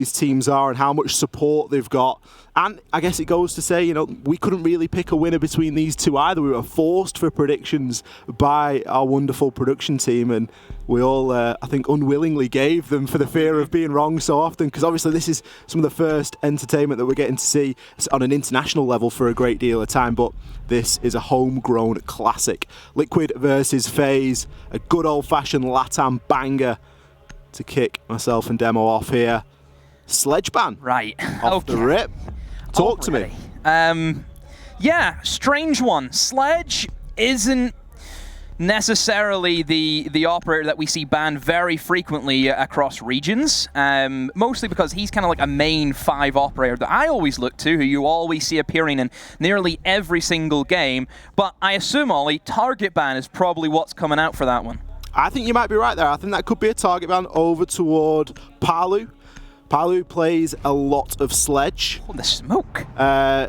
these teams are and how much support they've got. And I guess it goes to say, you know, we couldn't really pick a winner between these two either. We were forced for predictions by our wonderful production team, and we all, I think, unwillingly gave them for the fear of being wrong so often, because obviously this is some of the first entertainment that we're getting to see on an international level for a great deal of time, but this is a homegrown classic. Liquid versus FaZe, a good old-fashioned LATAM banger to kick myself and Demo off here. Sledge ban. Right. Off the rip. Talk to me. Yeah, strange one. Sledge isn't necessarily the operator that we see banned very frequently across regions, mostly because he's kind of like a main 5 operator that I always look to, who you always see appearing in nearly every single game. But I assume, Ollie, target ban is probably what's coming out for that one. I think you might be right there. I think that could be a target ban over toward Palu. Palu plays a lot of Sledge. Oh, the smoke.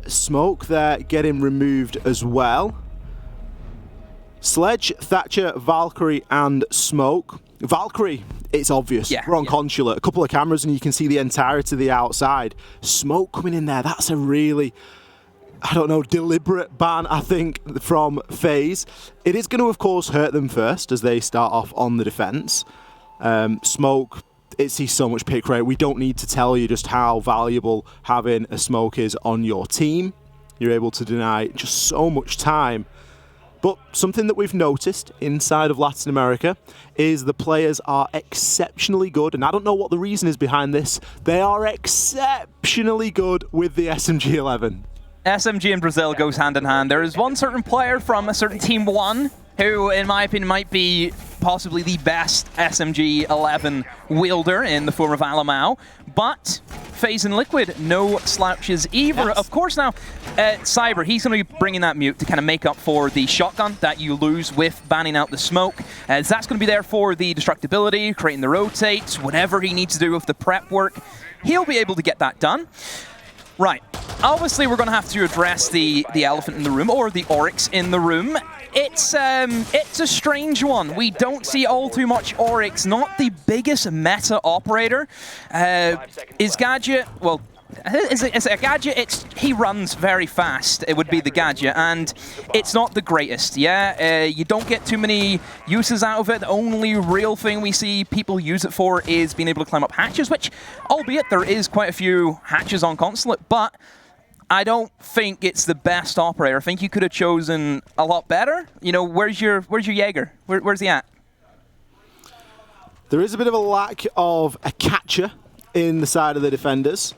Smoke there getting removed as well. Sledge, Thatcher, Valkyrie, and Smoke. Valkyrie, it's obvious. Yeah, we're on Consulate. A couple of cameras and you can see the entirety of the outside. Smoke coming in there. That's a really, I don't know, deliberate ban, I think, from FaZe. It is going to, of course, hurt them first as they start off on the defense. Smoke, it sees so much pick rate. We don't need to tell you just how valuable having a Smoke is on your team. You're able to deny just so much time. But something that we've noticed inside of Latin America is the players are exceptionally good, and I don't know what the reason is behind this. They are exceptionally good with the SMG-11. SMG in Brazil goes hand in hand. There is one certain player from a certain Team 1 who, in my opinion, might be possibly the best SMG-11 wielder in the form of Alamau. But FaZe and Liquid, no slouches either. Yes. Of course now, Cyber, he's going to be bringing that mute to kind of make up for the shotgun that you lose with banning out the smoke. As that's going to be there for the destructibility, creating the rotates, whatever he needs to do with the prep work. He'll be able to get that done. Right. Obviously, we're going to have to address the elephant in the room, or the Oryx in the room. It's a strange one. We don't see all too much Oryx. Not the biggest meta operator. Is Gadget, well, is it a Gadget? He runs very fast. It would be the Gadget, and it's not the greatest. Yeah, you don't get too many uses out of it. The only real thing we see people use it for is being able to climb up hatches, which, albeit there is quite a few hatches on Consulate, but I don't think it's the best operator. I think you could have chosen a lot better. You know, where's your Jaeger? Where's he at? There is a bit of a lack of a catcher in the side of the defenders.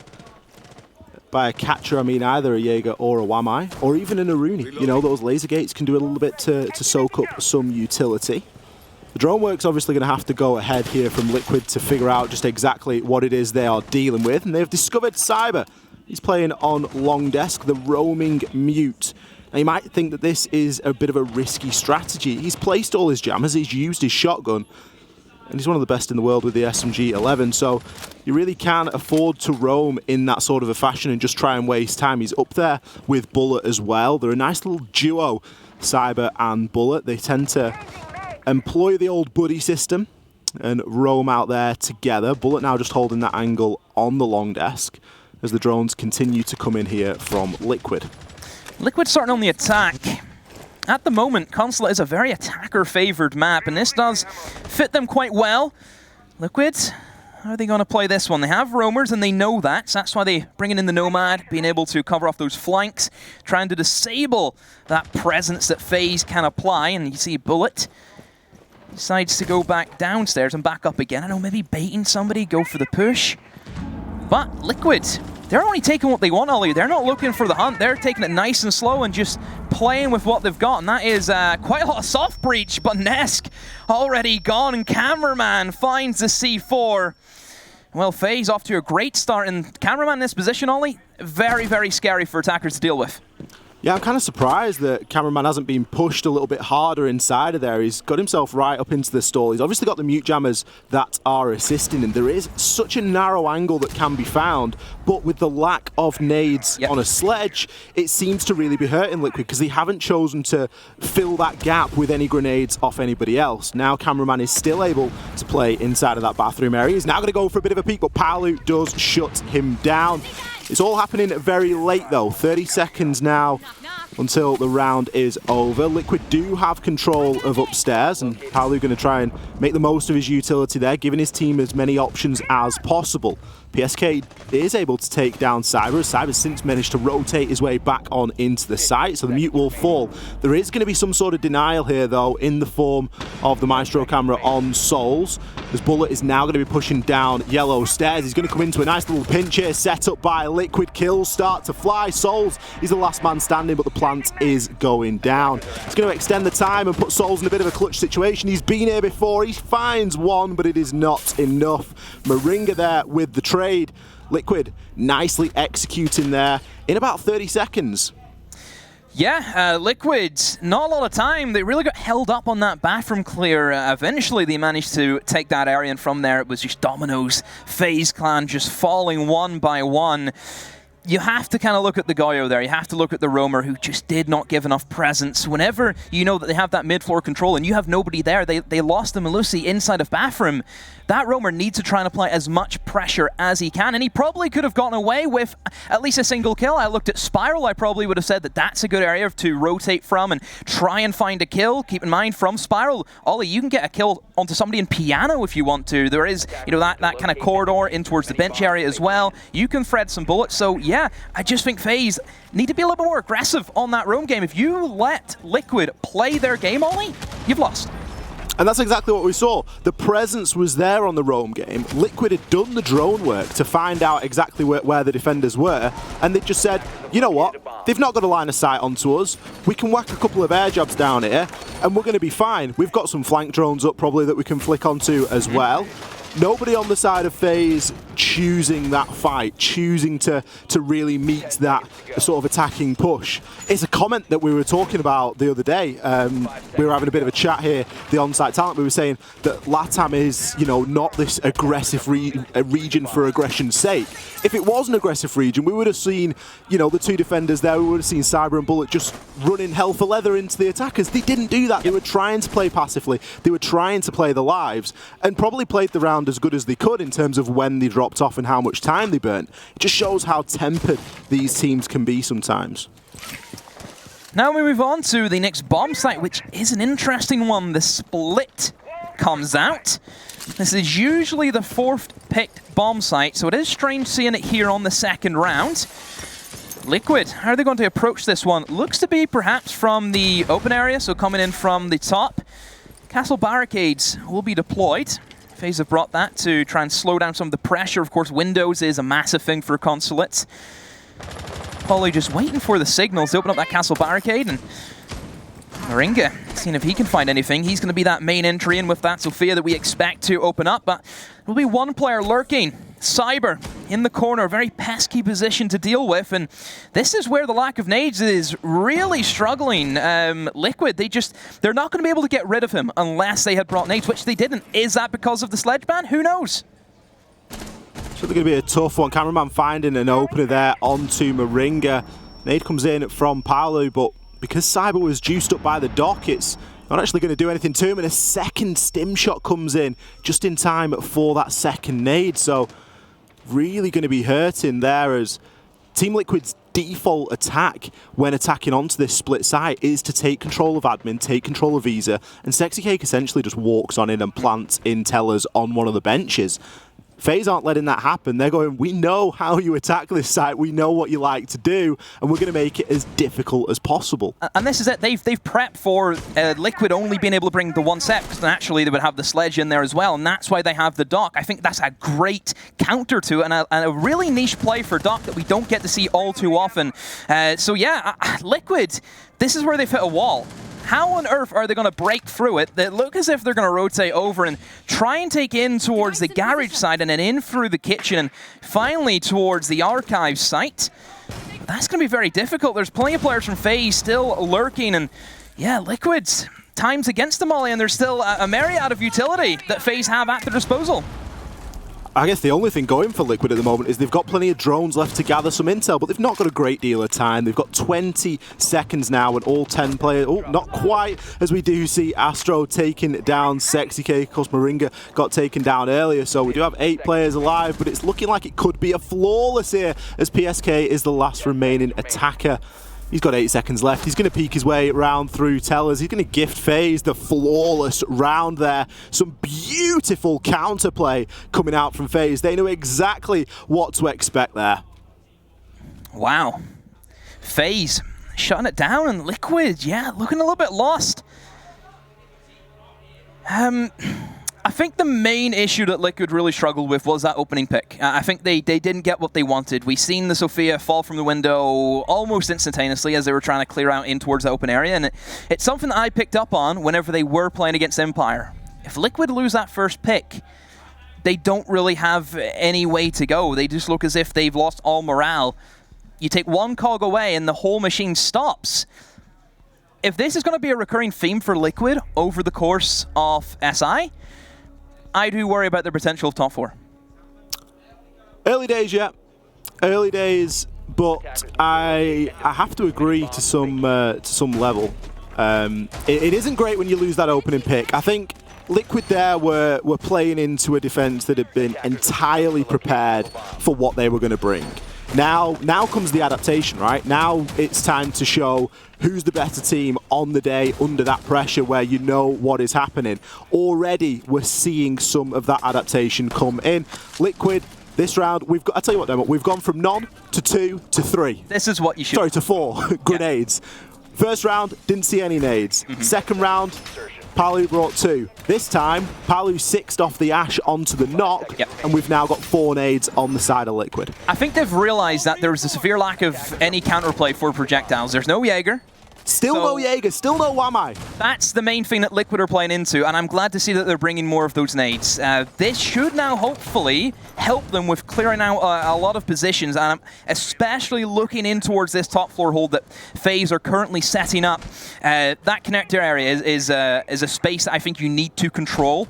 By a catcher, I mean either a Jaeger or a Wamai, or even an Aruni. You know, those laser gates can do a little bit to soak up some utility. The drone work's obviously going to have to go ahead here from Liquid to figure out just exactly what it is they are dealing with, and they've discovered Cyber. He's playing on long desk, the roaming mute. Now you might think that this is a bit of a risky strategy. He's placed all his jammers, he's used his shotgun, and he's one of the best in the world with the SMG-11, so you really can afford to roam in that sort of a fashion and just try and waste time. He's up there with Bullet as well. They're a nice little duo, Cyber and Bullet. They tend to employ the old buddy system and roam out there together. Bullet now just holding that angle on the long desk as the drones continue to come in here from Liquid. Liquid starting on the attack. At the moment, Consulate is a very attacker-favored map, and this does fit them quite well. Liquid, how are they going to play this one? They have roamers, and they know that, so that's why they bring in the Nomad, being able to cover off those flanks, trying to disable that presence that FaZe can apply, and you see Bullet decides to go back downstairs and back up again. I know, maybe baiting somebody, go for the push. But Liquid, they're only taking what they want, Ollie. They're not looking for the hunt. They're taking it nice and slow and just playing with what they've got. And that is quite a lot of soft breach. But Nesk already gone, and Cameraman finds the C4. Well, FaZe off to a great start. And Cameraman in this position, Ollie, very, very scary for attackers to deal with. Yeah, I'm kind of surprised that Cameraman hasn't been pushed a little bit harder inside of there. He's got himself right up into the stall. He's obviously got the mute jammers that are assisting him. There is such a narrow angle that can be found, but with the lack of nades on a sledge, it seems to really be hurting Liquid because they haven't chosen to fill that gap with any grenades off anybody else. Now Cameraman is still able to play inside of that bathroom area. He's now going to go for a bit of a peek, but Palu does shut him down. It's all happening very late though, 30 seconds now until the round is over. Liquid do have control of upstairs, and Palu going to try and make the most of his utility there, giving his team as many options as possible. PSK is able to take down Cyber. Cyber's since managed to rotate his way back on into the site, so the mute will fall. There is going to be some sort of denial here, though, in the form of the Maestro camera on Souls, as Bullet is now going to be pushing down yellow stairs. He's going to come into a nice little pinch here, set up by Liquid. Kills start to fly. Souls, he's the last man standing, but the plant is going down. He's going to extend the time and put Souls in a bit of a clutch situation. He's been here before. He finds one, but it is not enough. Moringa there with the trade. Liquid nicely executing there in about 30 seconds. Yeah, Liquid, not a lot of time. They really got held up on that bathroom clear. Eventually, they managed to take that area, and from there, it was just dominoes. FaZe Clan just falling one by one. You have to kind of look at the Goyo there. You have to look at the roamer, who just did not give enough presence. Whenever you know that they have that mid-floor control and you have nobody there, they lost the Melusi inside of bathroom. That roamer needs to try and apply as much pressure as he can, and he probably could have gotten away with at least a single kill. I looked at Spiral, I probably would have said that that's a good area to rotate from and try and find a kill. Keep in mind, from Spiral, Ollie, you can get a kill onto somebody in Piano if you want to. There is, you know, that kind of corridor in towards the bench area as well. You can thread some bullets, so yeah, I just think FaZe need to be a little bit more aggressive on that roam game. If you let Liquid play their game, Ollie, you've lost. And that's exactly what we saw. The presence was there on the roam game. Liquid had done the drone work to find out exactly where the defenders were, and they just said, you know what, they've not got a line of sight onto us. We can whack a couple of air jobs down here, and we're going to be fine. We've got some flank drones up probably that we can flick onto as well. Nobody on the side of FaZe choosing that fight, choosing to really meet that sort of attacking push. It's a comment that we were talking about the other day. We were having a bit of a chat here, the on-site talent. We were saying that LATAM is, you know, not this aggressive region for aggression's sake. If it was an aggressive region, we would have seen, you know, the two defenders there. We would have seen Cyber and Bullet just running hell for leather into the attackers. They didn't do that. They were trying to play passively. They were trying to play the lives, and probably played the round as good as they could in terms of when they dropped off and how much time they burnt. It just shows how tempered these teams can be sometimes. Now we move on to the next bomb site, which is an interesting one. The split comes out. This is usually the fourth picked bomb site, so it is strange seeing it here on the second round. Liquid, how are they going to approach this one? Looks to be perhaps from the open area, so coming in from the top. Castle barricades will be deployed. FaZe have brought that to try and slow down some of the pressure. Of course, Windows is a massive thing for Consulates. Polly just waiting for the signals to open up that castle barricade, and Moringa seeing if he can find anything. He's going to be that main entry in with that Sophia that we expect to open up, but there'll be one player lurking. Cyber in the corner, very pesky position to deal with, and this is where the lack of nades is really struggling. Liquid, they're not going to be able to get rid of him unless they had brought nades, which they didn't. Is that because of the sledge ban? Who knows? It's really going to be a tough one. Cameraman finding an opener there onto Moringa. Nade comes in from Paolo, but because Cyber was juiced up by the dock, it's not actually going to do anything to him, and a second stim shot comes in just in time for that second nade. So really going to be hurting there, as Team Liquid's default attack when attacking onto this split site is to take control of admin, take control of Visa, and Sexy Cake essentially just walks on in and plants intellers on one of the benches. FaZe aren't letting that happen. They're going, we know how you attack this site, we know what you like to do, and we're going to make it as difficult as possible. And this is it. They've prepped for Liquid only being able to bring the one set, because naturally they would have the sledge in there as well, and that's why they have the dock. I think that's a great counter to it, and a really niche play for dock that we don't get to see all too often. So yeah, Liquid, this is where they've hit a wall. How on earth are they going to break through it? They look as if they're going to rotate over and try and take in towards the garage side and then in through the kitchen and finally towards the archive site. That's going to be very difficult. There's plenty of players from FaZe still lurking, and yeah, Liquid's time's against them, Ollie, and there's still a myriad of utility that FaZe have at their disposal. I guess the only thing going for Liquid at the moment is they've got plenty of drones left to gather some intel, but they've not got a great deal of time. They've got 20 seconds now and all 10 players. Oh, not quite, as we do see Astro taking down Sexy K. Of course, Moringa got taken down earlier, so we do have 8 players alive, but it's looking like it could be a flawless here, as PSK is the last remaining attacker. He's got 8 seconds left. He's going to peek his way round through Tellers. He's going to gift FaZe the flawless round there. Some beautiful counterplay coming out from FaZe. They know exactly what to expect there. Wow. FaZe shutting it down, and Liquid, yeah, looking a little bit lost. I think the main issue that Liquid really struggled with was that opening pick. I think they didn't get what they wanted. We seen the Sophia fall from the window almost instantaneously as they were trying to clear out in towards the open area, and it's something that I picked up on whenever they were playing against Empire. If Liquid lose that first pick, they don't really have any way to go. They just look as if they've lost all morale. You take one cog away and the whole machine stops. If this is going to be a recurring theme for Liquid over the course of SI, I do worry about their potential of top 4. Early days, yeah. Early days, but I have to agree to some level. It isn't great when you lose that opening pick. I think Liquid there were playing into a defense that had been entirely prepared for what they were going to bring. Now comes the adaptation, right? Now it's time to show who's the better team on the day under that pressure where you know what is happening. Already we're seeing some of that adaptation come in. Liquid, this round, I'll tell you what, Demo, we've gone from none to 2 to 3. This is what you should... Sorry, to 4 grenades. Yeah. First round, didn't see any nades. Second round, Palu brought 2. This time, Palu 6'd off the Ash onto the knock, and we've now got 4 nades on the side of Liquid. I think they've realized that there is a severe lack of any counterplay for projectiles. There's no Jaeger. Still no Jaeger, still no Wamai. That's the main thing that Liquid are playing into, and I'm glad to see that they're bringing more of those nades. This should now hopefully help them with clearing out a lot of positions, and I'm especially looking in towards this top floor hold that FaZe are currently setting up. That connector area is a space that I think you need to control.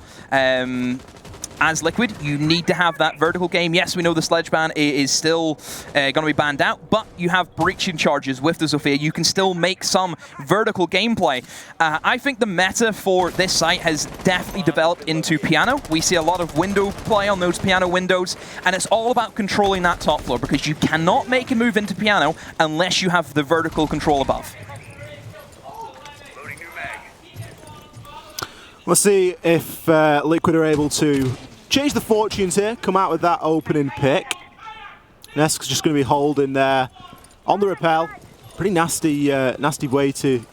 As Liquid, you need to have that vertical game. Yes, we know the sledge ban is still going to be banned out, but you have breaching charges with the Sophia. You can still make some vertical gameplay. I think the meta for this site has definitely developed into piano. We see a lot of window play on those piano windows, and it's all about controlling that top floor because you cannot make a move into piano unless you have the vertical control above. We'll see if Liquid are able to change the fortunes here, come out with that opening pick. Nesk's just going to be holding there on the rappel. Pretty nasty way to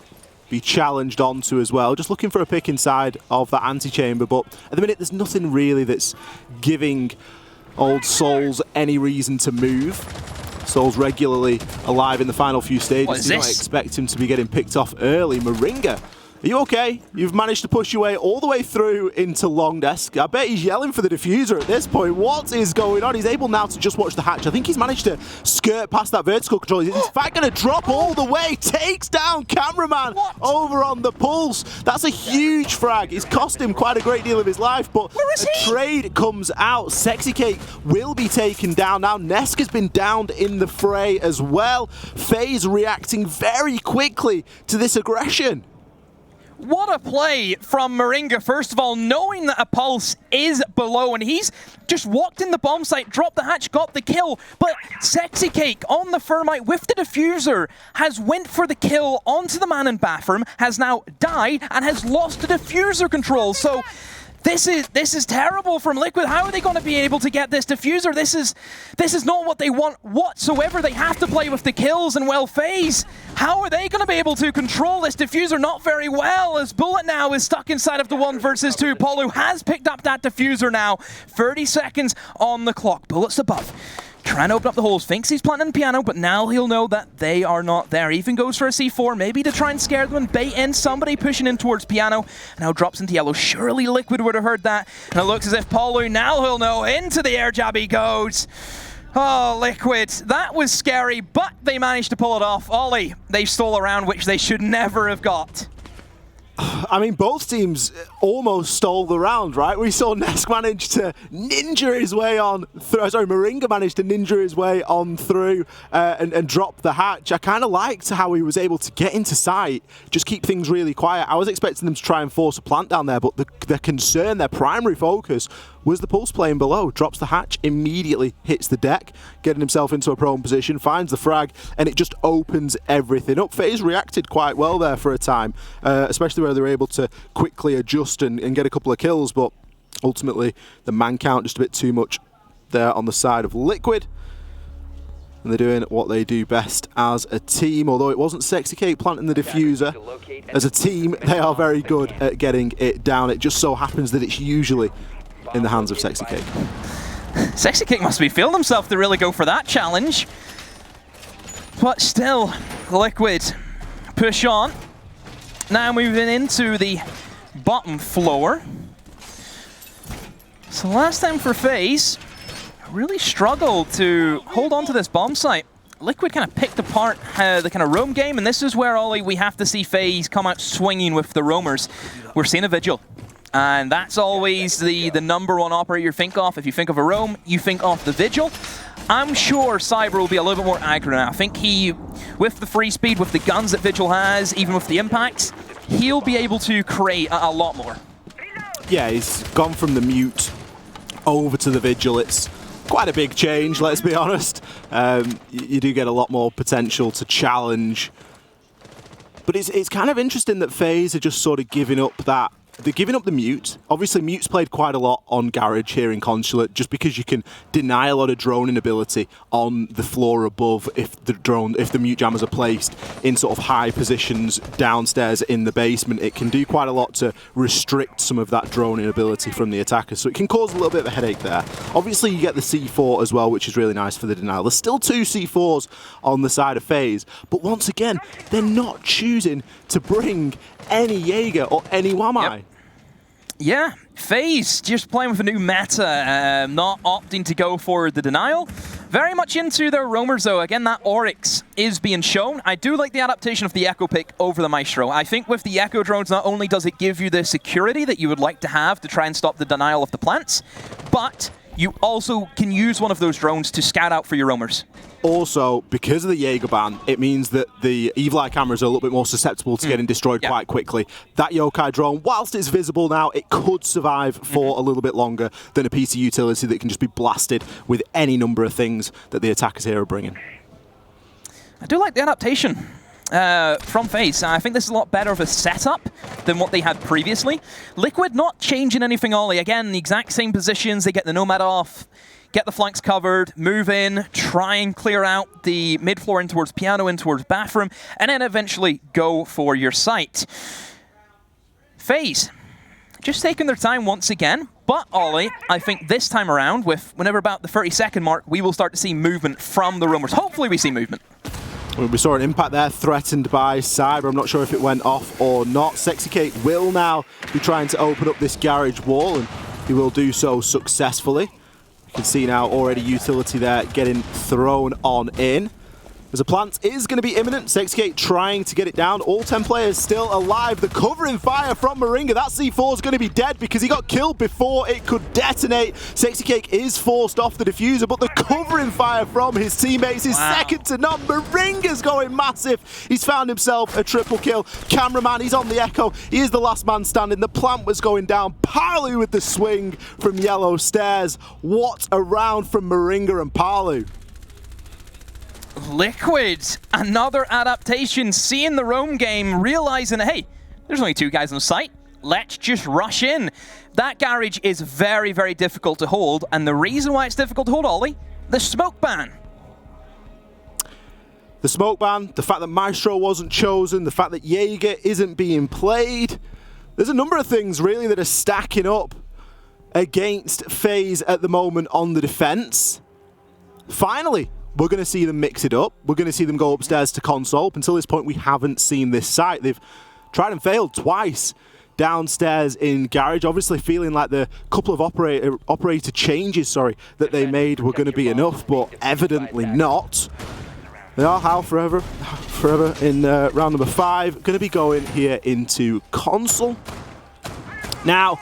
be challenged onto as well. Just looking for a pick inside of that antechamber, but at the minute there's nothing really that's giving old Souls any reason to move. Souls regularly alive in the final few stages. What is you this? don't expect him to be getting picked off early. Moringa, are you okay? You've managed to push your way all the way through into long desk. I bet he's yelling for the diffuser at this point. What is going on? He's able now to just watch the hatch. I think he's managed to skirt past that vertical control. He's in fact going to drop all the way. Takes down cameraman over on the pulse. That's a huge frag. It's cost him quite a great deal of his life, but a trade comes out. Sexy Cake will be taken down now. Nesk has been downed in the fray as well. FaZe reacting very quickly to this aggression. What a play from Moringa, first of all, knowing that a pulse is below, and he's just walked in the bomb site, dropped the hatch, got the kill, but Sexy Cake on the Thermite with the diffuser has went for the kill onto the man in bathroom, has now died, and has lost the diffuser control, so this is terrible from Liquid. How are they going to be able to get this diffuser? This is not what they want whatsoever. They have to play with the kills, and well, FaZe, how are they going to be able to control this diffuser? Not very well, as Bullet now is stuck inside of the 1 versus 2. Polu has picked up that diffuser now. 30 seconds on the clock. Bullet's above. Trying to open up the holes, thinks he's planting piano, but now he'll know that they are not there. Even goes for a C4, maybe to try and scare them and bait in somebody pushing in towards piano. Now drops into yellow. Surely Liquid would have heard that. And it looks as if Paulu, now he'll know, into the air jab he goes. Oh, Liquid, that was scary, but they managed to pull it off. Ollie, they stole a round which they should never have got. I mean, both teams almost stole the round, right? We saw Nesk manage to ninja his way on through. Sorry, Moringa managed to ninja his way on through and drop the hatch. I kind of liked how he was able to get into sight, just keep things really quiet. I was expecting them to try and force a plant down there, but the concern, their primary focus, was the pulse playing below. Drops the hatch, immediately hits the deck, getting himself into a prone position, finds the frag, and it just opens everything up. FaZe reacted quite well there for a time, especially where they were able to quickly adjust and get a couple of kills, but ultimately the man count just a bit too much there on the side of Liquid. And they're doing what they do best as a team, although it wasn't Sexy Cake planting the diffuser. As a team, they are very good at getting it down. It just so happens that it's usually in the hands of Sexy Cake. Sexy Cake must be feeling himself to really go for that challenge. But still, Liquid push on. Now moving into the bottom floor. So last time for FaZe, really struggled to hold on to this bomb site. Liquid kind of picked apart the kind of roam game, and this is where, Ollie, we have to see FaZe come out swinging with the roamers. We're seeing a Vigil. And that's always the number one operator you think of. If you think of a roam, you think of the Vigil. I'm sure Cyber will be a little bit more aggro now. I think he, with the free speed, with the guns that Vigil has, even with the impacts, he'll be able to create a lot more. Yeah, he's gone from the mute over to the Vigil. It's quite a big change, let's be honest. You do get a lot more potential to challenge. But it's kind of interesting that FaZe are just sort of giving up that. They're giving up the mute. Obviously, mute's played quite a lot on Garage here in Consulate, just because you can deny a lot of droning ability on the floor above if the mute jammers are placed in sort of high positions downstairs in the basement. It can do quite a lot to restrict some of that droning ability from the attackers, so it can cause a little bit of a headache there. Obviously, you get the C4 as well, which is really nice for the denial. There's still 2 C4s on the side of FaZe, but once again, they're not choosing to bring any Jaeger or any Wamai. Yep. Yeah, FaZe just playing with a new meta, not opting to go for the denial. Very much into their roamers though. Again, that Oryx is being shown. I do like the adaptation of the Echo pick over the Maestro. I think with the Echo drones, not only does it give you the security that you would like to have to try and stop the denial of the plants, but you also can use one of those drones to scout out for your roamers. Also, because of the Jaeger ban, it means that the Evil Eye cameras are a little bit more susceptible to getting destroyed quite quickly. That Yokai drone, whilst it's visible now, it could survive for a little bit longer than a PC utility that can just be blasted with any number of things that the attackers here are bringing. I do like the adaptation from FaZe. I think this is a lot better of a setup than what they had previously. Liquid not changing anything, Ollie. Again, the exact same positions. They get the Nomad off, get the flanks covered, move in, try and clear out the mid-floor in towards piano, in towards bathroom, and then eventually go for your site. FaZe just taking their time once again, but Ollie, I think this time around, with whenever about the 30-second mark, we will start to see movement from the roamers. Hopefully we see movement. We saw an impact there, threatened by Cyber. I'm not sure if it went off or not. Sexy Cake will now be trying to open up this garage wall, and he will do so successfully. You can see now already utility there getting thrown on in. As a plant is going to be imminent. Sexy Cake trying to get it down. All 10 players still alive. The covering fire from Moringa. That C4 is going to be dead because he got killed before it could detonate. Sexy Cake is forced off the diffuser, but the covering fire from his teammates is second to none. Moringa's going massive. He's found himself a triple kill. Cameraman, he's on the Echo. He is the last man standing. The plant was going down. Palu with the swing from Yellow Stairs. What a round from Moringa and Palu. Liquid, another adaptation, seeing the roam game, realizing, hey, there's only 2 guys on site. Let's just rush in. That garage is very, very difficult to hold, and the reason why it's difficult to hold, Ollie, the smoke ban. The smoke ban, the fact that Maestro wasn't chosen, the fact that Jaeger isn't being played. There's a number of things really that are stacking up against FaZe at the moment on the defense. Finally, we're going to see them mix it up. We're going to see them go upstairs to console. Up until this point, we haven't seen this site. They've tried and failed twice downstairs in Garage, obviously feeling like the couple of operator changes, that they made were going to be enough, but evidently not. They are Hal forever in round number 5. Going to be going here into console. Now,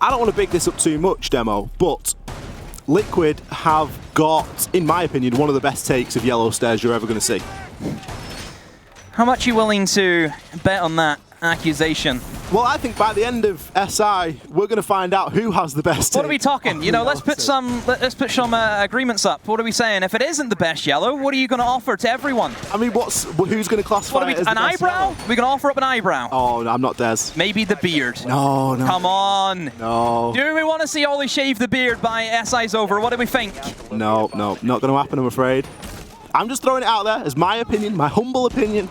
I don't want to big this up too much, Demo, but Liquid have got, in my opinion, one of the best takes of yellow stairs you're ever going to see. How much are you willing to bet on that accusation? Well, I think by the end of SI, we're going to find out who has the best. What are we talking? You know, let's put some agreements up. What are we saying? If it isn't the best yellow, what are you going to offer to everyone? I mean, who's going to classify it as an eyebrow? We're going to offer up an eyebrow. Oh, no, I'm not Des. Maybe the beard. No. Come on. No. Do we want to see Ollie shave the beard by SI's over? What do we think? No, not going to happen, I'm afraid. I'm just throwing it out there as my opinion, my humble opinion,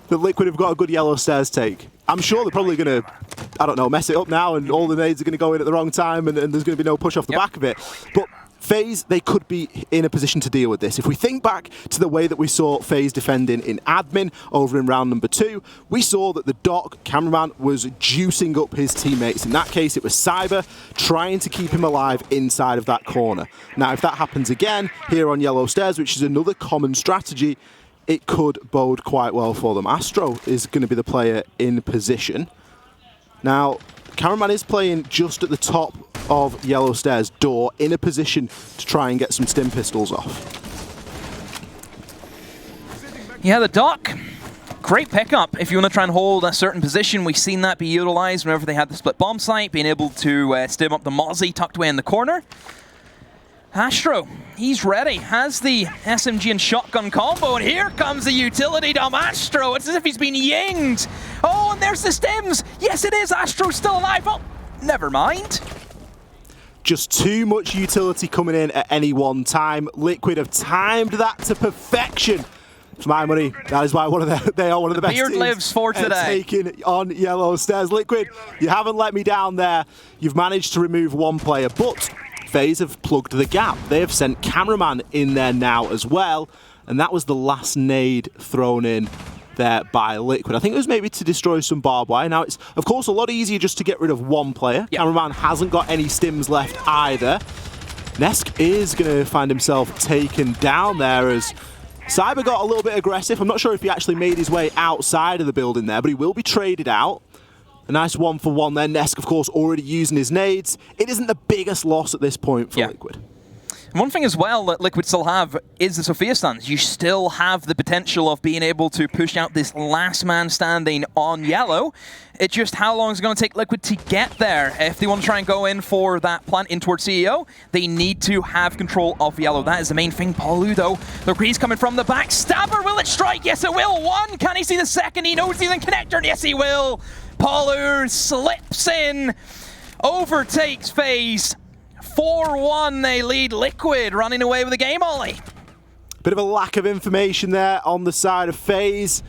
that Liquid have got a good yellow stairs take. I'm sure they're probably going to, I don't know, mess it up now and all the nades are going to go in at the wrong time and there's going to be no push off the back of it. But FaZe, they could be in a position to deal with this. If we think back to the way that we saw FaZe defending in admin over in round number 2, we saw that the Doc cameraman was juicing up his teammates. In that case, it was Cyber trying to keep him alive inside of that corner. Now, if that happens again here on yellow stairs, which is another common strategy, it could bode quite well for them. Astro is going to be the player in position. Now, cameraman is playing just at the top of yellow stairs door in a position to try and get some stim pistols off. Yeah, the Doc, great pickup if you want to try and hold a certain position. We've seen that be utilized whenever they had the split bomb site, being able to stim up the Mozzie tucked away in the corner. Astro, he's ready, has the SMG and shotgun combo, and here comes the utility dump. Astro, it's as if he's been yinged. Oh, and there's the stims. Yes, it is. Astro's still alive. Oh, never mind. Just too much utility coming in at any one time. Liquid have timed that to perfection. For my money, that is why they are one of the best Beard teams lives for today. taking on yellow stairs. Liquid, you haven't let me down there. You've managed to remove one player, but FaZe have plugged the gap. They have sent cameraman in there now as well, and that was the last nade thrown in there by Liquid. I think it was maybe to destroy some barbed wire. Now, it's, of course, a lot easier just to get rid of one player. Yep. Cameraman hasn't got any stims left either. Nesk is going to find himself taken down there as Cyber got a little bit aggressive. I'm not sure if he actually made his way outside of the building there, but he will be traded out. A nice 1-for-1 there. Nesk, of course, already using his nades. It isn't the biggest loss at this point for Liquid. One thing as well that Liquid still have is the Sophia stuns. You still have the potential of being able to push out this last man standing on yellow. It's just how long is it going to take Liquid to get there? If they want to try and go in for that plant in towards CEO, they need to have control of yellow. That is the main thing. Paulu, though, the Grease coming from the back. Stabber, will it strike? Yes, it will. One, can he see the second? He knows he's in connector, and yes, he will. Paulu slips in, overtakes FaZe. 4-1, they lead Liquid, running away with the game, Ollie. Bit of a lack of information there on the side of FaZe.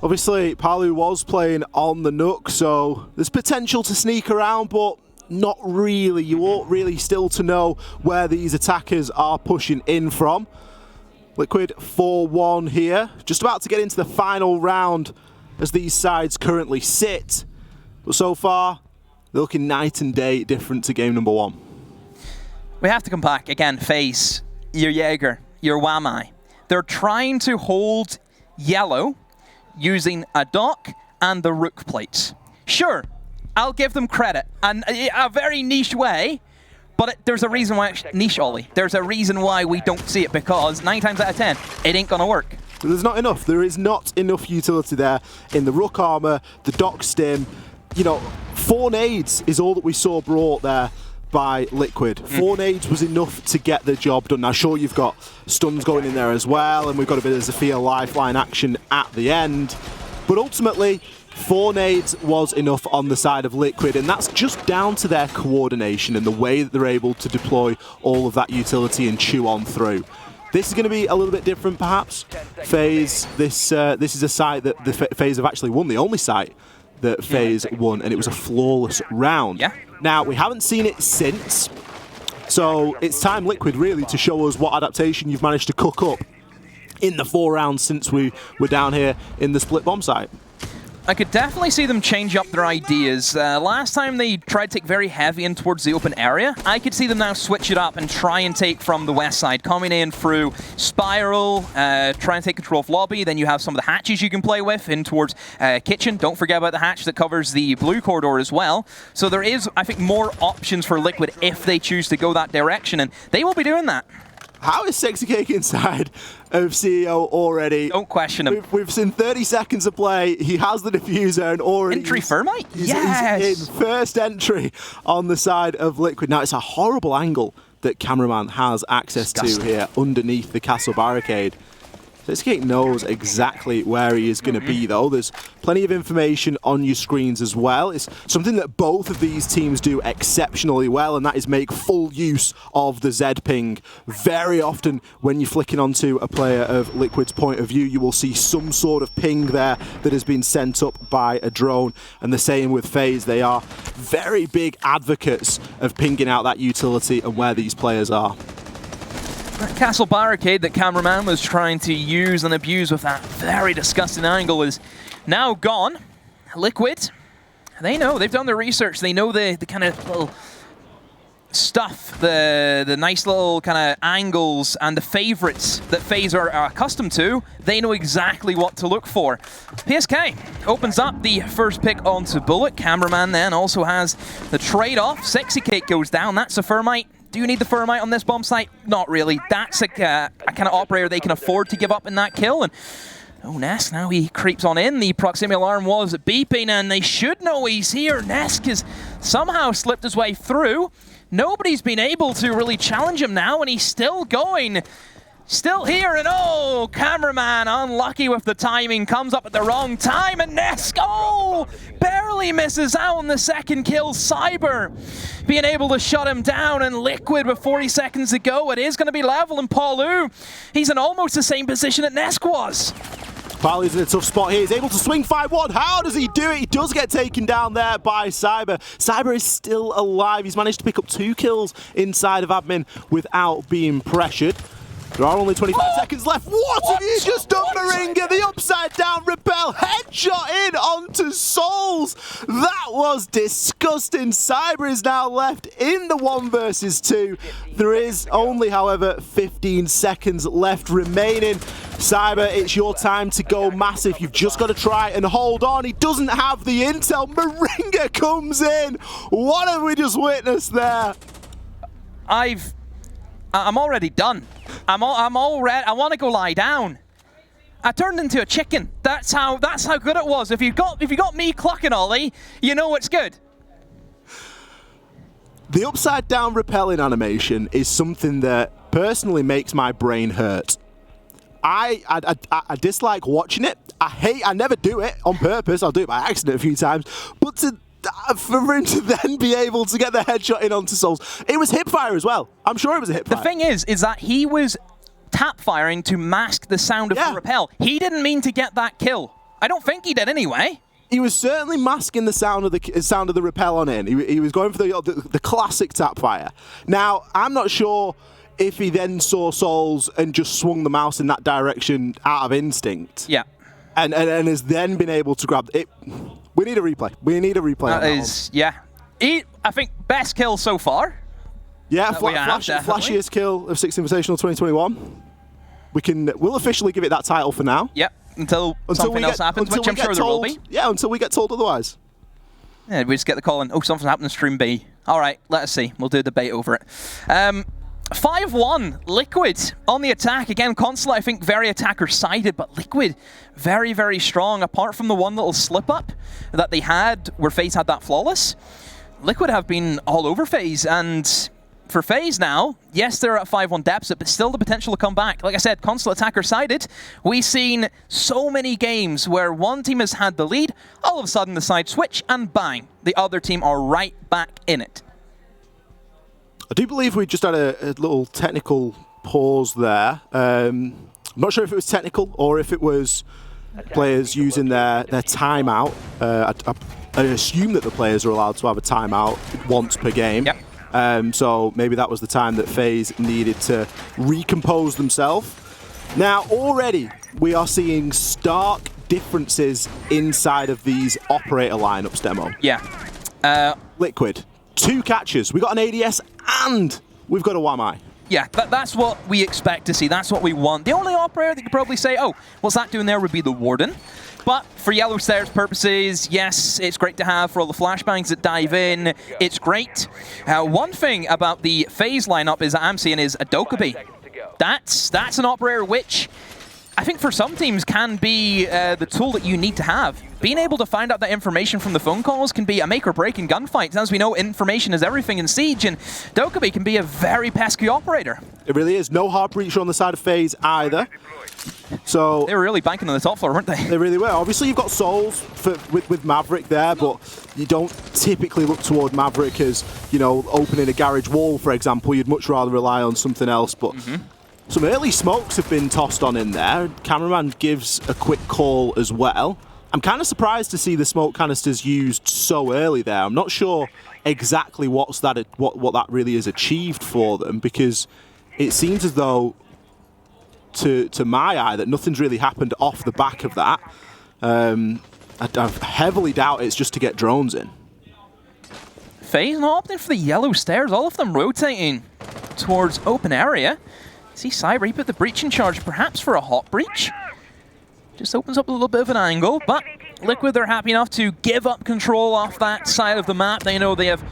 Obviously, Palu was playing on the Nook, so there's potential to sneak around, but not really. You ought really still to know where these attackers are pushing in from. Liquid 4-1 here, just about to get into the final round as these sides currently sit. But so far, they're looking night and day different to game number 1. We have to come back. Again, FaZe, your Jaeger, your Wamai. They're trying to hold yellow using a Doc and the Rook plates. Sure, I'll give them credit. And a very niche way, but there's a reason why it's niche, Ollie. There's a reason why we don't see it, because 9 times out of 10, it ain't gonna work. There's not enough. There is not enough utility there in the Rook armor, the Doc stim. You know, 4 nades is all that we saw brought there by Liquid. 4 nades was enough to get the job done. Now, sure, you've got stuns going in there as well, and we've got a bit of Zofia lifeline action at the end. But ultimately, 4 nades was enough on the side of Liquid, and that's just down to their coordination and the way that they're able to deploy all of that utility and chew on through. This is going to be a little bit different, perhaps. FaZe, this is a site that the FaZe have actually won, the only site that FaZe won, and it was a flawless round. Yeah. Now, we haven't seen it since, so it's time, Liquid, really, to show us what adaptation you've managed to cook up in the 4 rounds since we were down here in the split bomb site. I could definitely see them change up their ideas. Last time they tried to take very heavy in towards the open area. I could see them now switch it up and try and take from the west side, coming in through Spiral, try and take control of lobby. Then you have some of the hatches you can play with in towards kitchen. Don't forget about the hatch that covers the blue corridor as well. So there is, I think, more options for Liquid if they choose to go that direction, and they will be doing that. How is Sexy Cake inside of CEO already? Don't question him. We've seen 30 seconds of play. He has the diffuser and already... Entry Thermite? Yes! He's in first entry on the side of Liquid. Now, it's a horrible angle that Cameraman has access to here underneath the castle barricade. Sexy Cake knows exactly where he is going to be, though. There's plenty of information on your screens as well. It's something that both of these teams do exceptionally well, and that is make full use of the Z ping. Very often, when you're flicking onto a player of Liquid's point of view, you will see some sort of ping there that has been sent up by a drone. And the same with FaZe. They are very big advocates of pinging out that utility and where these players are. That castle barricade that Cameraman was trying to use and abuse with that very disgusting angle is now gone. Liquid, they know, they've done their research, they know the kind of little stuff, the nice little kind of angles and the favorites that FaZe are accustomed to. They know exactly what to look for. PSK opens up the first pick onto Bullet. Cameraman then also has the trade-off. Sexy Cake goes down, that's a Thermite. Do you need the Thermite on this bomb site? Not really. That's a kind of operator they can afford to give up in that kill. And oh, Nesk, now he creeps on in. The proximity alarm was beeping, and they should know he's here. Nesk has somehow slipped his way through. Nobody's been able to really challenge him now, and he's still going. Still here, and oh, Cameraman, unlucky with the timing, comes up at the wrong time, and Nesk, oh, barely misses out on the second kill. Cyber being able to shut him down, and Liquid with 40 seconds to go. It is going to be level, and Paulu, he's in almost the same position that Nesk was. Palu's in a tough spot here. He's able to swing 5-1. How does he do it? He does get taken down there by Cyber. Cyber is still alive. He's managed to pick up 2 kills inside of admin without being pressured. There are only 25 seconds left. What have you just done, Moringa? The upside down repel headshot in onto Souls. That was disgusting. Cyber is now left in the 1 versus 2. There is only, however, 15 seconds left remaining. Cyber, it's your time to go massive. You've just got to try and hold on. He doesn't have the intel. Moringa comes in. What have we just witnessed there? I'm already done. I'm already. I want to go lie down. I turned into a chicken. That's how good it was. If you got me clucking Ollie, you know it's good. The upside down repelling animation is something that personally makes my brain hurt. I dislike watching it. I never do it on purpose. I'll do it by accident a few times. But for him to then be able to get the headshot in onto Souls, it was hipfire as well. I'm sure it was a hipfire. The thing is that he was tap firing to mask the sound of the repel. He didn't mean to get that kill. I don't think he did anyway. He was certainly masking the sound of the repel on in. He was going for the classic tap fire. Now, I'm not sure if he then saw Souls and just swung the mouse in that direction out of instinct. Yeah. And has then been able to grab it. We need a replay. We need a replay. That is, yeah. I think best kill so far. Yeah, flashiest kill of Six Invitational 2021. We'll officially give it that title for now. Yep. Until something else happens, which I'm sure there will be. Yeah, until we get told otherwise. Yeah, we just get the call and, oh, something's happened in stream B. All right, let us see. We'll do a debate over it. 5-1, Liquid on the attack. Again, Consulate, I think, very attacker-sided, but Liquid very, very strong. Apart from the one little slip-up that they had, where FaZe had that flawless, Liquid have been all over FaZe, and for FaZe now, yes, they're at 5-1 deficit, but still the potential to come back. Like I said, Consulate attacker-sided. We've seen so many games where one team has had the lead, all of a sudden the side switch, and bang, the other team are right back in it. I do believe we just had a little technical pause there. I'm not sure if it was technical or if it was players using their timeout. I assume that the players are allowed to have a timeout once per game. Yep. So maybe that was the time that FaZe needed to recompose themselves. Now, already we are seeing stark differences inside of these operator lineups, Demo. Yeah. Liquid, 2 catches. We got an ADS and we've got a Wamai. Yeah, that's what we expect to see. That's what we want. The only operator that you could probably say, oh, what's that doing there would be the Warden. But for Yellow Stairs purposes, yes, it's great to have for all the flashbangs that dive in. It's great. One thing about the FaZe lineup is that I'm seeing is a Dokkaebi. That's an operator which I think for some teams can be the tool that you need to have. Being able to find out that information from the phone calls can be a make or break in gunfights. As we know, information is everything in Siege, and Dokkaebi can be a very pesky operator. It really is. No hard breacher on the side of FaZe either. So they were really banking on the top floor, weren't they? They really were. Obviously, you've got Souls with Maverick there, but you don't typically look toward Maverick as, you know, opening a garage wall, for example. You'd much rather rely on something else, but some early smokes have been tossed on in there. Cameraman gives a quick call as well. I'm kind of surprised to see the smoke canisters used so early there. I'm not sure exactly what that really has achieved for them, because it seems as though, to my eye, that nothing's really happened off the back of that. I heavily doubt it's just to get drones in. FaZe not opting for the Yellow Stairs, all of them rotating towards open area. See Cyber, he put the breach in charge, perhaps for a hot breach. Just opens up a little bit of an angle, but Liquid, they're happy enough to give up control off that side of the map. They know they have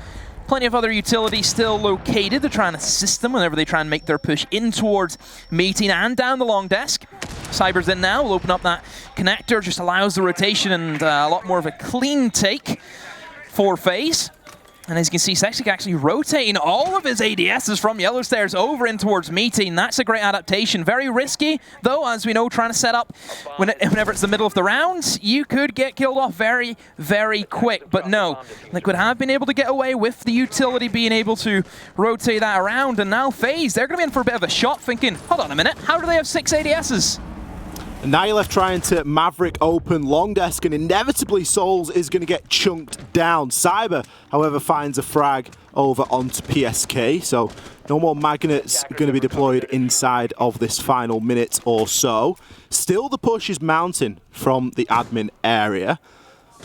plenty of other utilities still located to try and assist them whenever they try and make their push in towards meeting and down the long desk. Cyber's in now, will open up that connector, just allows the rotation and a lot more of a clean take for FaZe. And as you can see, Sexy actually rotating all of his ADSs from Yellow Stairs over in towards meeting. That's a great adaptation. Very risky, though, as we know, trying to set up whenever it's the middle of the round, you could get killed off very, very quick. But no, Liquid have been able to get away with the utility being able to rotate that around. And now FaZe, they're going to be in for a bit of a shock, thinking, hold on a minute, how do they have 6 ADSs? And now you're left trying to Maverick open long desk, and inevitably Souls is going to get chunked down. Cyber, however, finds a frag over onto PSK, so no more magnets going to be deployed inside of this final minute or so. Still, the push is mounting from the admin area.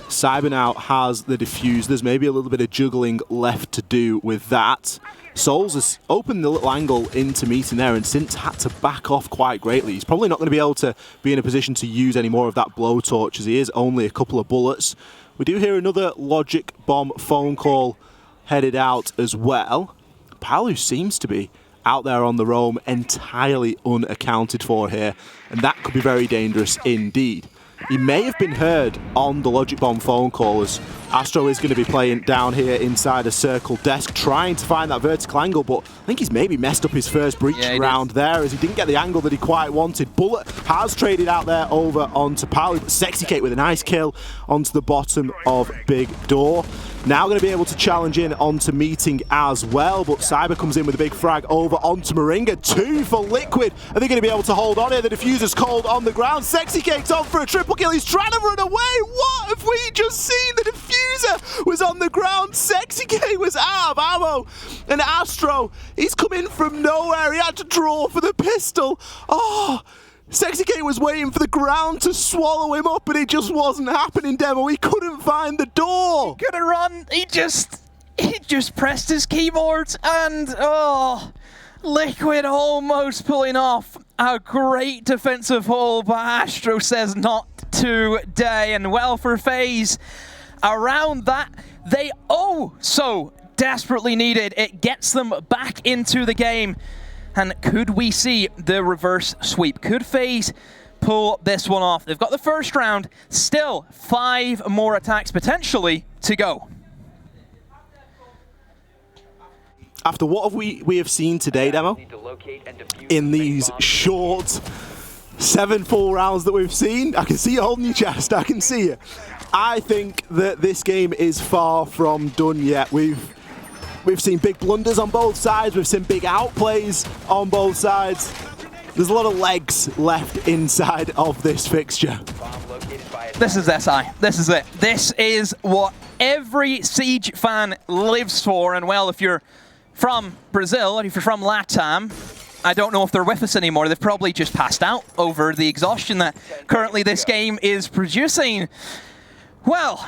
Cyber now has the diffuse. There's maybe a little bit of juggling left to do with that. Souls has opened the little angle into meeting there, and since had to back off quite greatly. He's probably not going to be able to be in a position to use any more of that blowtorch, as he is only a couple of bullets. We do hear another logic bomb phone call headed out as well. Palu seems to be out there on the roam, entirely unaccounted for here, and that could be very dangerous indeed. He may have been heard on the Logic Bomb phone call, as Astro is going to be playing down here inside a circle desk, trying to find that vertical angle, but I think he's maybe messed up his first breach round there, as he didn't get the angle that he quite wanted. Bullet has traded out there over onto Palu, but Sexy Kate with a nice kill onto the bottom of Big Door. Now going to be able to challenge in onto meeting as well, but Cyber comes in with a big frag over onto Moringa. 2 for Liquid. Are they going to be able to hold on here? The diffuser's cold on the ground. Sexy Cake's on for a triple kill. He's trying to run away. What have we just seen? The diffuser was on the ground. Sexy Cake was out of ammo. And Astro, he's come in from nowhere. He had to draw for the pistol. Oh, Sexy Kate was waiting for the ground to swallow him up, but it just wasn't happening, Demo. He couldn't find the door. He couldn't run. He just pressed his keyboard, and oh, Liquid almost pulling off a great defensive haul, but Astro says not today. And well for FaZe, around that, they so desperately needed. It gets them back into the game. And could we see the reverse sweep? Could FaZe pull this one off? They've got the first round, still 5 more attacks potentially to go. After what we have seen today, Demo, in these short 7 full rounds that we've seen, I can see you holding your chest, I can see it. I think that this game is far from done yet. We've seen big blunders on both sides. We've seen big outplays on both sides. There's a lot of legs left inside of this fixture. This is SI. This is it. This is what every Siege fan lives for. And well, if you're from Brazil, and if you're from LATAM, I don't know if they're with us anymore. They've probably just passed out over the exhaustion that currently this game is producing. Well,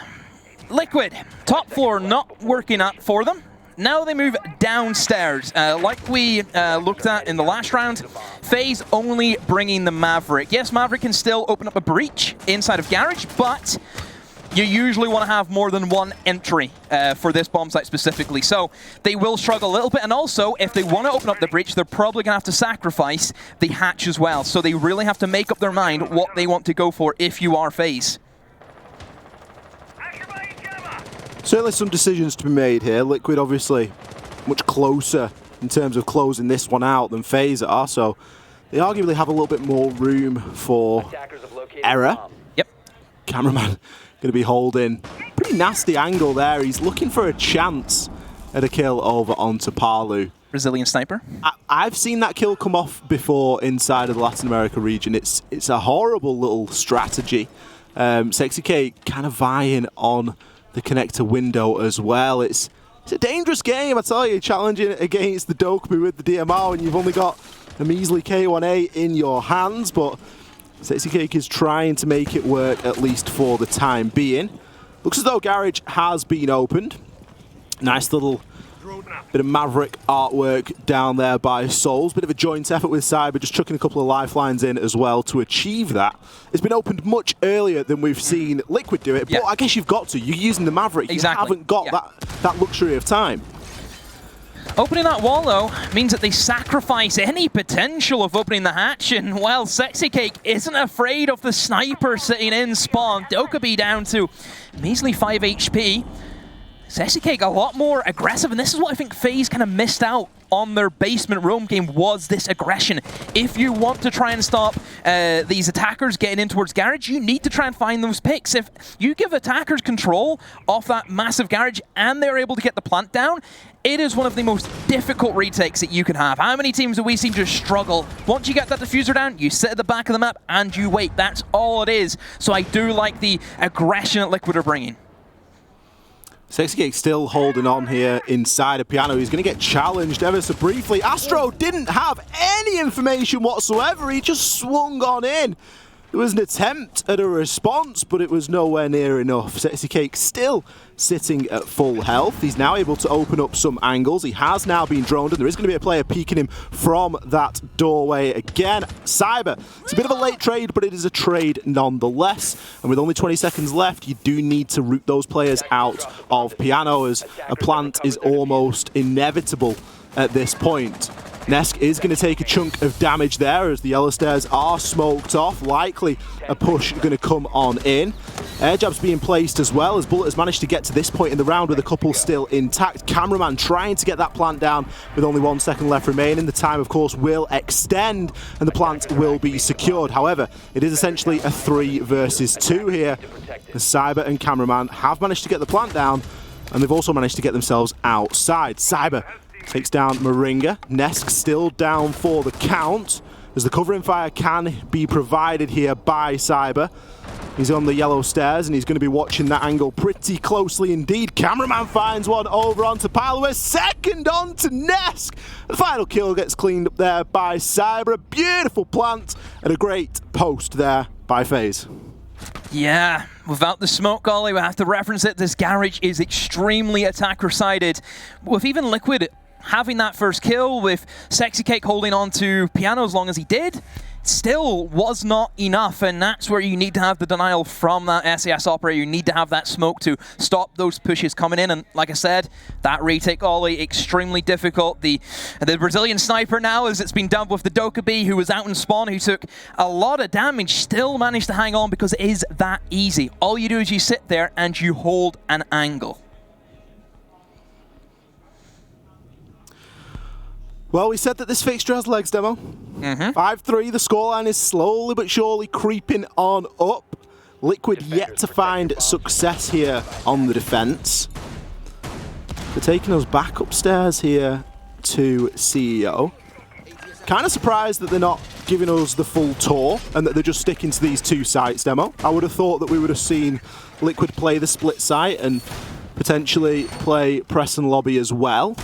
Liquid, top floor not working out for them. Now they move downstairs. Like we looked at in the last round, FaZe only bringing the Maverick. Yes, Maverick can still open up a breach inside of Garage, but you usually want to have more than one entry for this bomb site specifically. So they will struggle a little bit. And also, if they want to open up the breach, they're probably going to have to sacrifice the hatch as well. So they really have to make up their mind what they want to go for if you are FaZe. Certainly some decisions to be made here. Liquid obviously much closer in terms of closing this one out than FaZe are. So they arguably have a little bit more room for error. Yep. Cameraman going to be holding pretty nasty angle there. He's looking for a chance at a kill over onto Palu. Brazilian sniper. I've seen that kill come off before inside of the Latin America region. It's a horrible little strategy. Sexy K kind of vying on the connector window as well. It's a dangerous game, I tell you, challenging against the Dokkaebi with the DMR when you've only got a measly K1A in your hands, but Sexy Cake is trying to make it work, at least for the time being. Looks as though Garage has been opened. Nice little bit of Maverick artwork down there by Souls. Bit of a joint effort with Cyber, just chucking a couple of lifelines in as well to achieve that. It's been opened much earlier than we've seen Liquid do it, but I guess you've got to. You're using the Maverick. Exactly. You haven't got that luxury of time. Opening that wall, though, means that they sacrifice any potential of opening the hatch, and while Sexy Cake isn't afraid of the sniper sitting in spawn, Dokkaebi down to measly 5 HP. Sexy Cake a lot more aggressive, and this is what I think FaZe kind of missed out on their basement roam game, was this aggression. If you want to try and stop these attackers getting in towards Garage, you need to try and find those picks. If you give attackers control off that massive Garage and they're able to get the plant down, it is one of the most difficult retakes that you can have. How many teams have we seen just struggle? Once you get that diffuser down, you sit at the back of the map and you wait. That's all it is. So I do like the aggression that Liquid are bringing. Sexy Cake still holding on here inside of Piano. He's going to get challenged ever so briefly. Astro didn't have any information whatsoever. He just swung on in. There was an attempt at a response, but it was nowhere near enough. Sexy Cake still sitting at full health. He's now able to open up some angles. He has now been droned, and there is going to be a player peeking him from that doorway again. Cyber, it's a bit of a late trade, but it is a trade nonetheless. And with only 20 seconds left, you do need to root those players out of Piano, as a plant is almost inevitable at this point. Nesk is going to take a chunk of damage there as the yellow stairs are smoked off. Likely a push going to come on in. Air jab's being placed as well, as Bullet has managed to get to this point in the round with a couple still intact. Cameraman trying to get that plant down with only 1 second left remaining. The time, of course, will extend and the plant will be secured. However, it is essentially a 3 versus 2 here. The Cyber and Cameraman have managed to get the plant down, and they've also managed to get themselves outside. Cyber takes down Moringa. Nesk still down for the count, as the covering fire can be provided here by Cyber. He's on the yellow stairs and he's going to be watching that angle pretty closely indeed. Cameraman finds one over onto Pileway, second onto Nesk. The final kill gets cleaned up there by Cyber. A beautiful plant and a great post there by FaZe. Yeah, without the smoke, Ollie, we have to reference it. This Garage is extremely attacker-sided. With even Liquid having that first kill, with Sexy Cake holding on to Piano as long as he did, still was not enough, and that's where you need to have the denial from that SAS operator. You need to have that smoke to stop those pushes coming in, and like I said, that retake, Ollie, extremely difficult. The Brazilian sniper now, as it's been done with the Dokkaebi, who was out in spawn, who took a lot of damage, still managed to hang on because it is that easy. All you do is you sit there and you hold an angle. Well, we said that this fixture has legs, Demo. 5-3, the scoreline is slowly but surely creeping on up. Liquid yet to find success here on the defense. They're taking us back upstairs here to CEO. Kind of surprised that they're not giving us the full tour and that they're just sticking to these 2 sites, Demo. I would have thought that we would have seen Liquid play the split site and potentially play press and lobby as well.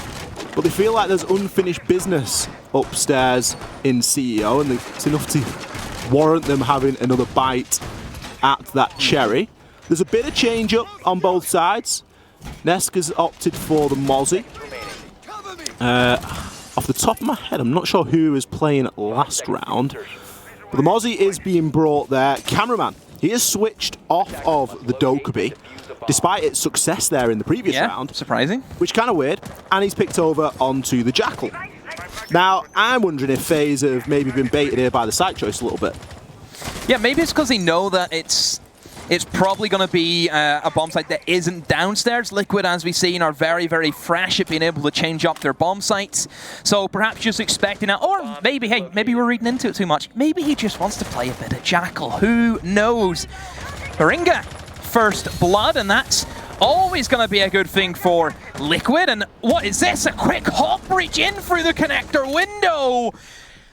but they feel like there's unfinished business upstairs in CEO, and it's enough to warrant them having another bite at that cherry. There's a bit of change up on both sides. Neska's opted for the Mozzie. Off the top of my head, I'm not sure who was playing last round, but the Mozzie is being brought there. Cameraman, he has switched off of the Dokkaebi, despite its success there in the previous round. Surprising. Which kind of weird. And he's picked over onto the Jackal. Now, I'm wondering if FaZe have maybe been baited here by the site choice a little bit. Yeah, maybe it's because they know that it's probably going to be a bomb site that isn't downstairs. Liquid, as we've seen, are very, very fresh at being able to change up their bomb sites. So perhaps just expecting that. Or maybe, hey, maybe we're reading into it too much. Maybe he just wants to play a bit of Jackal. Who knows? Moringa, first blood, and that's always going to be a good thing for Liquid. And what is this? A quick hop breach in through the connector window.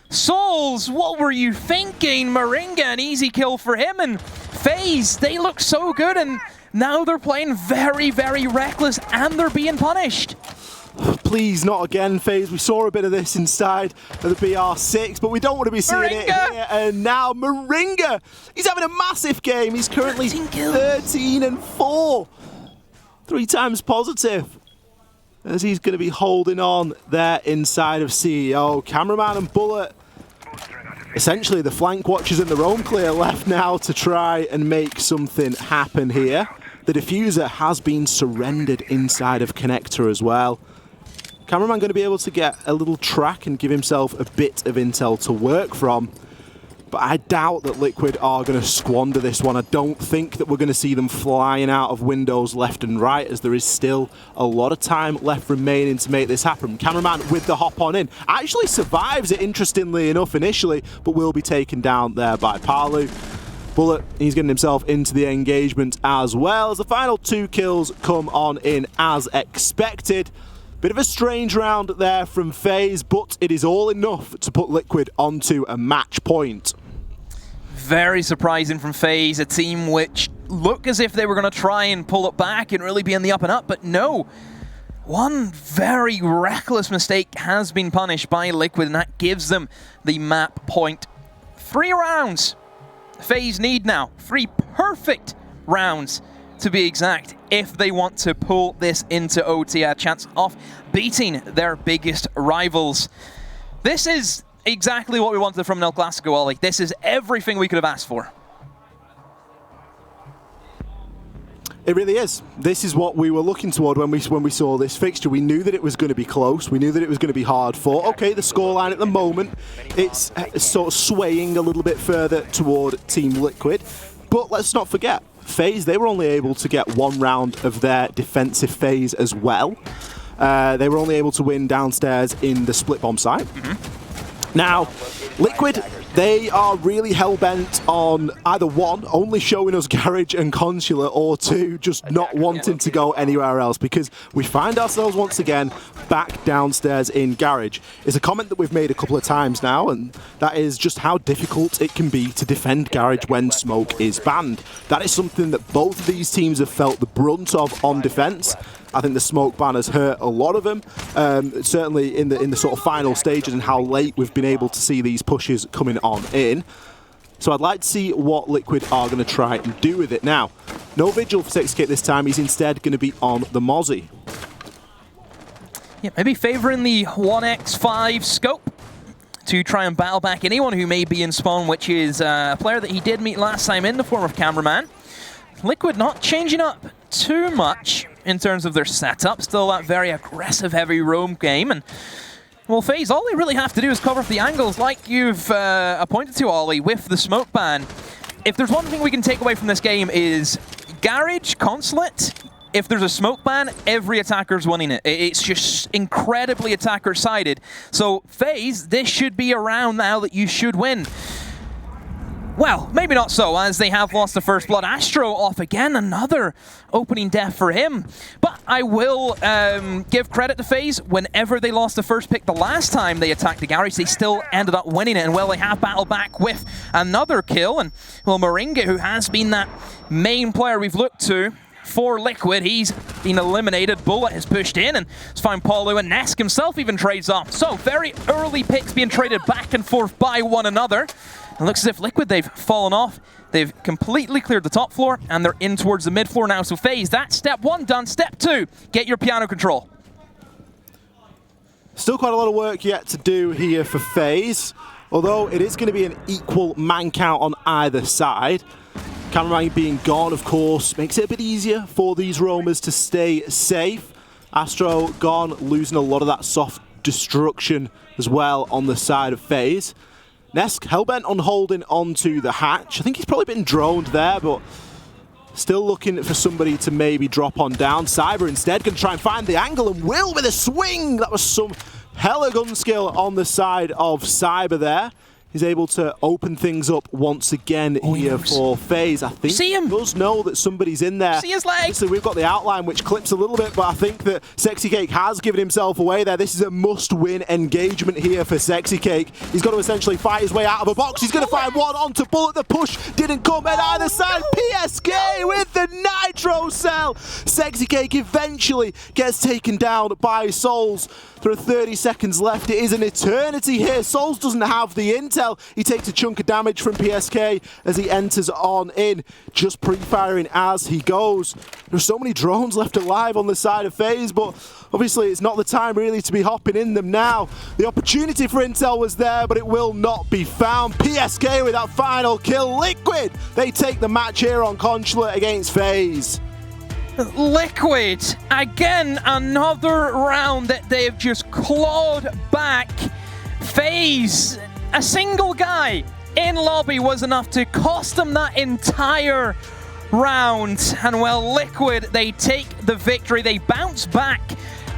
Souls, what were you thinking? Moringa, an easy kill for him, and FaZe, they look so good, and now they're playing very, very reckless, and they're being punished. Please, not again, FaZe. We saw a bit of this inside of the BR6, but we don't want to be seeing it here. And now Moringa, he's having a massive game. He's currently 13 and 4. 3 times positive. As he's going to be holding on there inside of CEO. Cameraman and Bullet, essentially the flank watchers in the roam clear left now to try and make something happen here. The diffuser has been surrendered inside of connector as well. Cameraman going to be able to get a little track and give himself a bit of intel to work from. But I doubt that Liquid are going to squander this one. I don't think that we're going to see them flying out of windows left and right, as there is still a lot of time left remaining to make this happen. Cameraman with the hop on in actually survives it, interestingly enough, initially, but will be taken down there by Palu. Bullet, he's getting himself into the engagement as well, as the final 2 kills come on in as expected. Bit of a strange round there from FaZe, but it is all enough to put Liquid onto a match point. Very surprising from FaZe, a team which look as if they were going to try and pull it back and really be in the up and up, but no. One very reckless mistake has been punished by Liquid, and that gives them the map point. 3 rounds FaZe need now. 3 perfect rounds, to be exact, if they want to pull this into OT, a chance of beating their biggest rivals. This is exactly what we wanted from an El Clasico, Ollie. This is everything we could have asked for. It really is. This is what we were looking toward when we saw this fixture. We knew that it was going to be close. We knew that it was going to be hard fought. Okay, the scoreline at the moment, it's sort of swaying a little bit further toward Team Liquid. But let's not forget, FaZe, they were only able to get 1 round of their defensive phase as well. They were only able to win downstairs in the split bomb site. Now, Liquid, they are really hell-bent on either 1, only showing us Garage and Consular, or 2, just not wanting to go anywhere else, because we find ourselves once again back downstairs in Garage. It's a comment that we've made a couple of times now, and that is just how difficult it can be to defend Garage when smoke is banned. That is something that both of these teams have felt the brunt of on defense. I think the smoke ban has hurt a lot of them, certainly in the sort of final stages, and how late we've been able to see these pushes coming on in. So I'd like to see what Liquid are going to try and do with it. Now, no Vigil for 6K this time. He's instead going to be on the Mozzie. Yeah, maybe favouring the 1x5 scope to try and battle back anyone who may be in spawn, which is a player that he did meet last time in the form of Cameraman. Liquid not changing up too much in terms of their setup. Still that very aggressive, heavy roam game. And, well, FaZe, all they really have to do is cover up the angles like you've pointed to, Ollie, with the smoke ban. If there's one thing we can take away from this game is Garage, Consulate, if there's a smoke ban, every attacker's winning it. It's just incredibly attacker-sided. So, FaZe, this should be a round now that you should win. Well, maybe not so, as they have lost the first blood. Astro off again, another opening death for him. But I will give credit to FaZe. Whenever they lost the first pick the last time they attacked the Garage, they still ended up winning it. And, well, they have battled back with another kill. And, well, Moringa, who has been that main player we've looked to, for Liquid. He's been eliminated. Bullet has pushed in and has found Paulo, and Nesk himself even trades off. So very early picks being traded back and forth by one another. It looks as if Liquid, they've fallen off. They've completely cleared the top floor, and they're in towards the mid floor now. So FaZe, that's step 1 done. Step 2, get your piano control. Still quite a lot of work yet to do here for FaZe, although it is going to be an equal man count on either side. Cameraman being gone, of course, makes it a bit easier for these roamers to stay safe. Astro gone, losing a lot of that soft destruction as well on the side of FaZe. Nesk hellbent on holding onto the hatch. I think he's probably been droned there, but still looking for somebody to maybe drop on down. Cyber instead can try and find the angle, and Will with a swing. That was some hella gun skill on the side of Cyber there. He's able to open things up once again here for FaZe. I think he does know that somebody's in there. See his leg. So we've got the outline, which clips a little bit, but I think that Sexy Cake has given himself away there. This is a must-win engagement here for Sexy Cake. He's got to essentially fight his way out of a box. He's going to find one onto Bullet. The push didn't come at either side. PSK with the Nitro Cell. Sexy Cake eventually gets taken down by Souls. There are 30 seconds left. It is an eternity here. Souls doesn't have the intel. He takes a chunk of damage from PSK as he enters on in, just pre-firing as he goes. There's so many drones left alive on the side of FaZe, but obviously it's not the time really to be hopping in them now. The opportunity for intel was there, but it will not be found. PSK with that final kill. Liquid, they take the match here on Consulate against FaZe. Liquid, again, another round that they've just clawed back. FaZe, a single guy in lobby was enough to cost them that entire round. And well, Liquid, they take the victory. They bounce back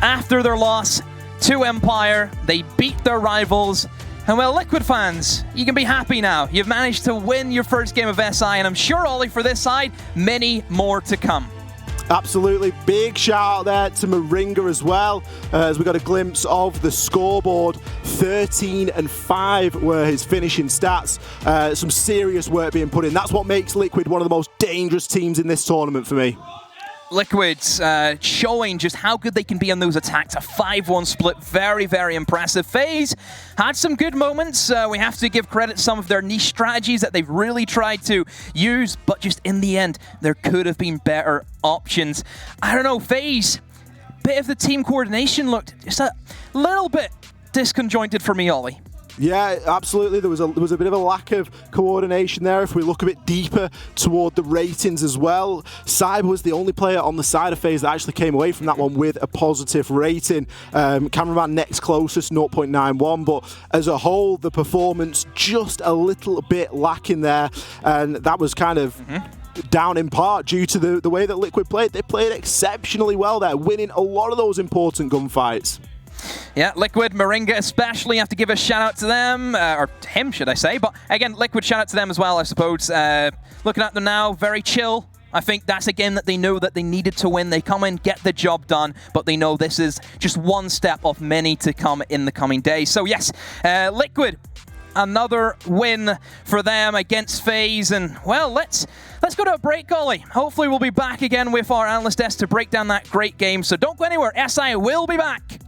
after their loss to Empire. They beat their rivals. And well, Liquid fans, you can be happy now. You've managed to win your first game of SI, and I'm sure, Ollie, for this side, many more to come. Absolutely. Big shout out there to Moringa as well, as we got a glimpse of the scoreboard. 13-5 were his finishing stats. Some serious work being put in. That's what makes Liquid one of the most dangerous teams in this tournament for me. Liquid's showing just how good they can be on those attacks. A 5-1 split, very, very impressive. FaZe had some good moments. We have to give credit to some of their niche strategies that they've really tried to use, but just in the end, there could have been better options. I don't know, FaZe, bit of the team coordination looked just a little bit disconjointed for me, Ollie. Yeah, absolutely. There was a bit of a lack of coordination there. If we look a bit deeper toward the ratings as well, Cyber was the only player on the side of FaZe that actually came away from that one with a positive rating. Cameraman next closest, 0.91, but as a whole, the performance just a little bit lacking there, and that was kind of down in part due to the way that Liquid played. They played exceptionally well there, winning a lot of those important gunfights. Yeah, Liquid, Moringa especially, have to give a shout out to them, or him should I say, but again, Liquid shout out to them as well, I suppose. Looking at them now, very chill. I think that's again that they know that they needed to win. They come in, get the job done, but they know this is just one step of many to come in the coming days. So yes, Liquid, another win for them against FaZe, and well, let's go to a break, Ollie. Hopefully we'll be back again with our analyst desk to break down that great game, so don't go anywhere. SI will be back.